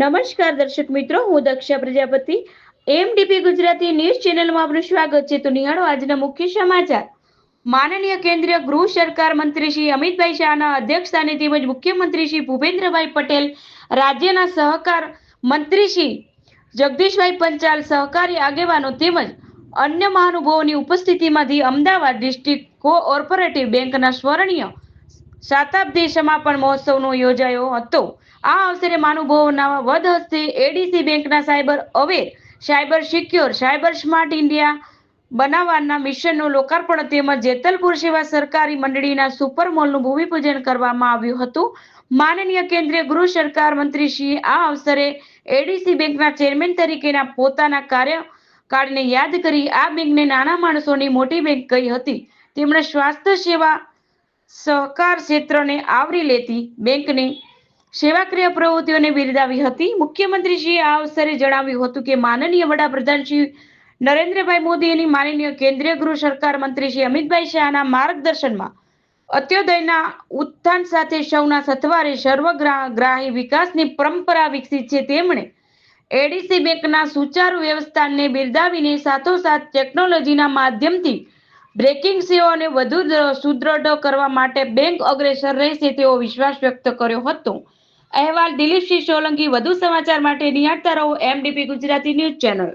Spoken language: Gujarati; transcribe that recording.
નમસ્કાર દર્શક મિત્રો, હું દક્ષા પ્રજાપતિ એમડીપી ગુજરાતી ન્યૂઝ ચેનલમાં આપનું સ્વાગત છે. તો નિહાળો આજના મુખ્ય સમાચાર. માનનીય કેન્દ્રીય ગૃહ સરકાર મંત્રી શ્રી અમિતભાઈ શાહના અધ્યક્ષસ્થાને તેમજ મુખ્યમંત્રી શ્રી ભૂપેન્દ્રભાઈ પટેલ, રાજ્યના સહકાર મંત્રી શ્રી જગદીશભાઈ પંચાલ, સહકારી આગેવાનો તેમજ અન્ય મહાનુભાવોની ઉપસ્થિતિમાંથી અમદાવાદ ડિસ્ટ્રિક્ટ કોઓપરેટિવ બેંકના સ્વર્ણિય શતાબ્દી સમાપન મહોત્સવનો યોજાયો હતો. આ અવસરે મહાનુભાવોના વદ હસ્તે એડીસી બેંકના cyber aware, cyber secure, cyber smart India બનાવવાના મિશનનું લોકાર્પણ તેમજ જેતલપુર સેવા સરકારી મંડળીના સુપર મોલનું ભૂમિપૂજન કરવામાં આવ્યું હતું. માનનીય કેન્દ્રીય ગૃહ સરકાર મંત્રી શ્રી આ અવસરે એડીસી બેંકના ચેરમેન તરીકેના પોતાના કાર્યકાળને યાદ કરી આ બેંકને નાના માણસોની મોટી બેંક કહી હતી. તેમણે સ્વાસ્થ્ય સેવા સહકાર ક્ષેત્રને આવરી લેતી બેંકની સેવાકીય પ્રવૃત્તિઓને બિરદાવી હતી. મુખ્યમંત્રીશ્રીએ આ અવસરે જણાવ્યું હતું કે માનનીય વડાપ્રધાન શ્રી નરેન્દ્રભાઈ મોદી અને માનનીય કેન્દ્રીય ગૃહ સરકાર મંત્રી શ્રી અમિતભાઈ શાહના માર્ગદર્શનમાં અત્યોદયના ઉત્થાન સાથે સૌના સથવારે સર્વગ્રાહી વિકાસની પરંપરા વિકસી છે. તેમણે એડીસી બેંકના સુચારુ વ્યવસ્થાને બિરદાવીને સાથોસાથ ટેકનોલોજીના માધ્યમથી બેન્કિંગ સેવાઓને વધુ સુદૃઢ કરવા માટે બેંક અગ્રેસર રહેશે તેવો વિશ્વાસ વ્યક્ત કર્યો હતો. અહેવાલ દિલીપસિંહ સોલંકી. વધુ સમાચાર માટે નિહાળતા રહો એમડીપી ગુજરાતી ન્યૂઝ ચેનલ.